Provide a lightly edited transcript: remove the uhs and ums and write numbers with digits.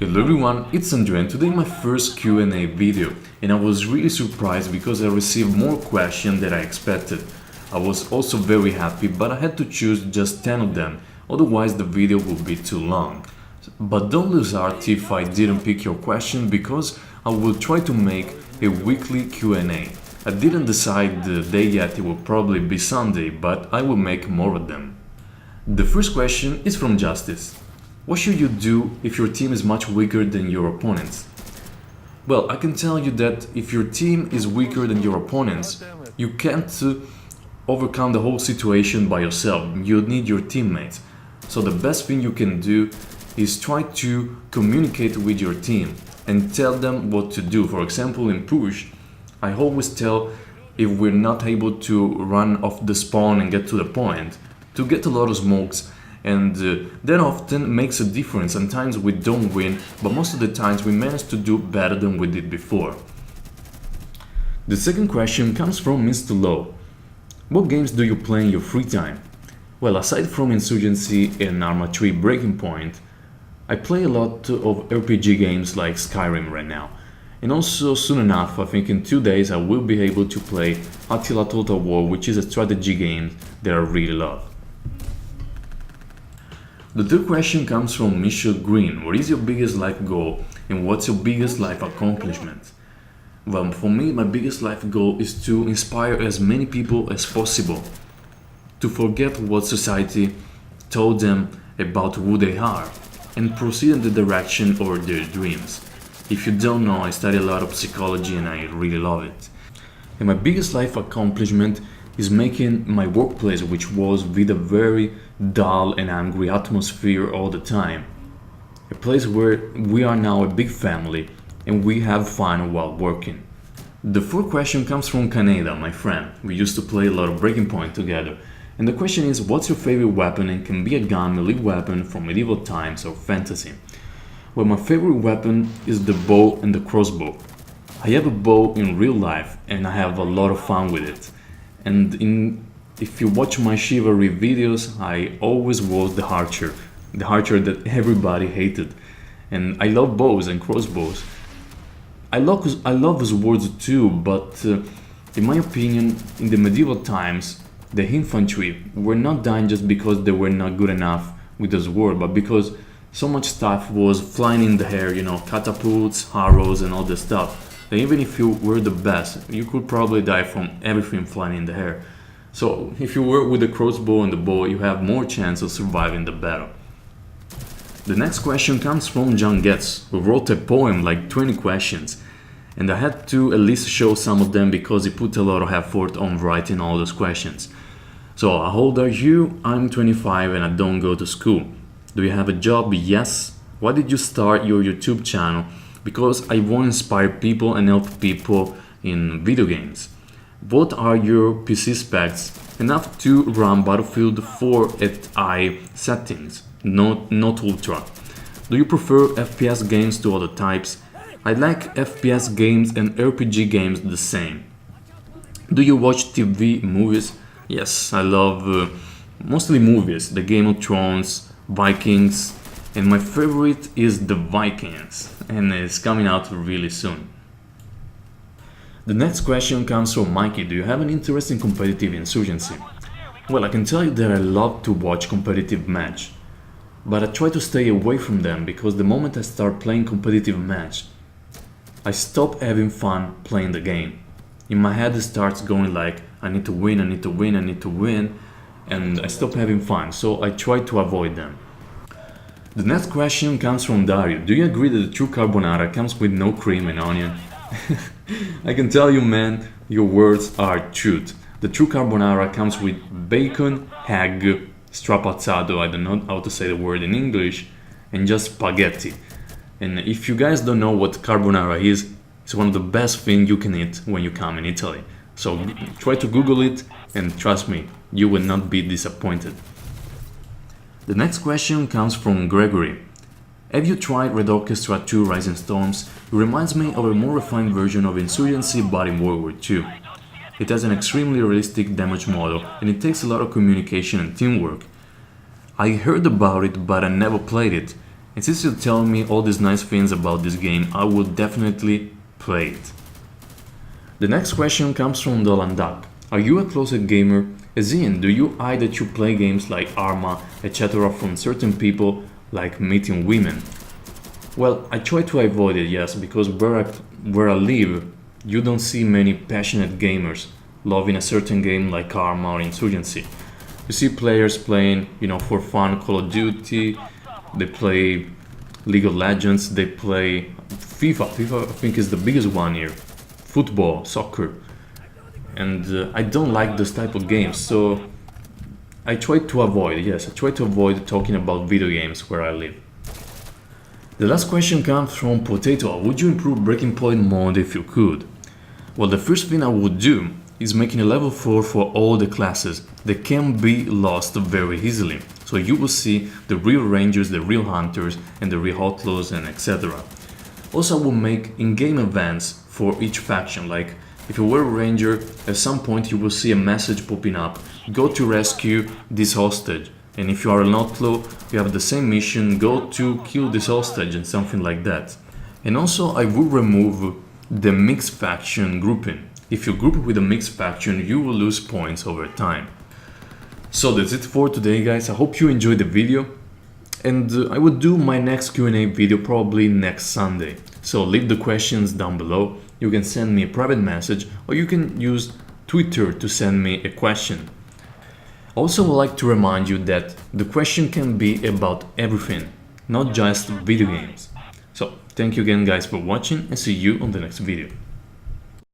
Hello everyone, it's Andrea and today my first Q&A video, and I was really surprised because I received more questions than I expected. I was also very happy, but I had to choose just 10 of them, otherwise the video would be too long. But don't lose heart if I didn't pick your question, because I will try to make a weekly Q&A. I didn't decide the day yet, it will probably be Sunday, but I will make more of them. The first question is from Justice. What should you do if your team is much weaker than your opponents? Well, I can tell you that if your team is weaker than your opponents, you can't overcome the whole situation by yourself. You need your teammates. So the best thing you can do is try to communicate with your team and tell them what to do. For example, in push, I always tell if we're not able to run off the spawn and get to the point, to get a lot of smokes, and that often makes a difference. Sometimes we don't win, but most of the times we manage to do better than we did before. The second question comes from Mr. Low. What games do you play in your free time? Well, aside from Insurgency and Arma 3 Breaking Point, I play a lot of RPG games like Skyrim right now. And also soon enough, I think in 2 days, I will be able to play Attila Total War, which is a strategy game that I really love. The third question comes from Michelle Green. What is your biggest life goal and what's your biggest life accomplishment? Well, for me, my biggest life goal is to inspire as many people as possible to forget what society told them about who they are and proceed in the direction of their dreams. If you don't know, I study a lot of psychology and I really love it. And my biggest life accomplishment is making my workplace, which was with a very dull and angry atmosphere all the time, a place where we are now a big family and we have fun while working. The fourth question comes from Canada, my friend. We used to play a lot of Breaking Point together, and the question is, what's your favorite weapon? And can be a gun, melee weapon from medieval times or fantasy. Well, my favorite weapon is the bow and the crossbow. I have a bow in real life and I have a lot of fun with it. And if you watch my chivalry videos, I always was the archer that everybody hated. And I love bows and crossbows. I love swords too, but in my opinion, in the medieval times, the infantry were not dying just because they were not good enough with the sword, but because so much stuff was flying in the air, catapults, arrows and all this stuff. And even if you were the best, you could probably die from everything flying in the air. So if you work with the crossbow and the bow, you have more chance of surviving the battle. The next question comes from John Getz, who wrote a poem like 20 questions. And I had to at least show some of them because he put a lot of effort on writing all those questions. So, how old are you? I'm 25 and I don't go to school. Do you have a job? Yes. Why did you start your YouTube channel? Because I want to inspire people and help people in video games. What are your PC specs? Enough to run Battlefield 4 at high settings, not ultra. Do you prefer FPS games to other types? I like FPS games and RPG games the same. Do you watch TV movies? Yes, I love mostly movies, the Game of Thrones, Vikings, and my favorite is The Vikings, and it's coming out really soon. The next question comes from Mikey. Do you have an interest in competitive insurgency? Well, I can tell you that I love to watch competitive match, but I try to stay away from them because the moment I start playing competitive match, I stop having fun playing the game. In my head it starts going like, I need to win, I need to win, I need to win, and I stop having fun, so I try to avoid them. The next question comes from Dario. Do you agree that the true carbonara comes with no cream and onion? I can tell you, man, your words are truth. The true carbonara comes with bacon, egg, strapazzato, I don't know how to say the word in English, and just spaghetti. And if you guys don't know what carbonara is, it's one of the best things you can eat when you come in Italy. So try to Google it and trust me, you will not be disappointed. The next question comes from Gregory. Have you tried Red Orchestra 2 Rising Storms? It reminds me of a more refined version of Insurgency but in World War II. It has an extremely realistic damage model and it takes a lot of communication and teamwork. I heard about it but I never played it. And since you're telling me all these nice things about this game, I will definitely play it. The next question comes from Dolandak. Are you a closet gamer? As in, do you hide that you play games like Arma, etc. from certain people, like meeting women? Well, I try to avoid it, yes, because where I live, you don't see many passionate gamers loving a certain game like Arma or Insurgency. You see players playing, for fun Call of Duty, they play League of Legends, they play FIFA. FIFA, I think, is the biggest one here. Football, soccer. And I don't like this type of games, so I try to avoid talking about video games where I live. The last question comes from Potato. Would you improve Breaking Point mode if you could? Well, the first thing I would do is making a level 4 for all the classes that can be lost very easily. So you will see the real rangers, the real hunters, and the real outlaws, and etc. Also, I will make in-game events for each faction, like if you were a ranger, at some point you will see a message popping up, go to rescue this hostage. And if you are an outlaw, you have the same mission, go to kill this hostage and something like that. And also I will remove the mixed faction grouping. If you group with a mixed faction, you will lose points over time. So that's it for today, guys. I hope you enjoyed the video. And I will do my next Q&A video probably next Sunday. So leave the questions down below. You can send me a private message or you can use Twitter to send me a question. Also, I would like to remind you that the question can be about everything, not just video games. So, thank you again guys for watching and see you on the next video.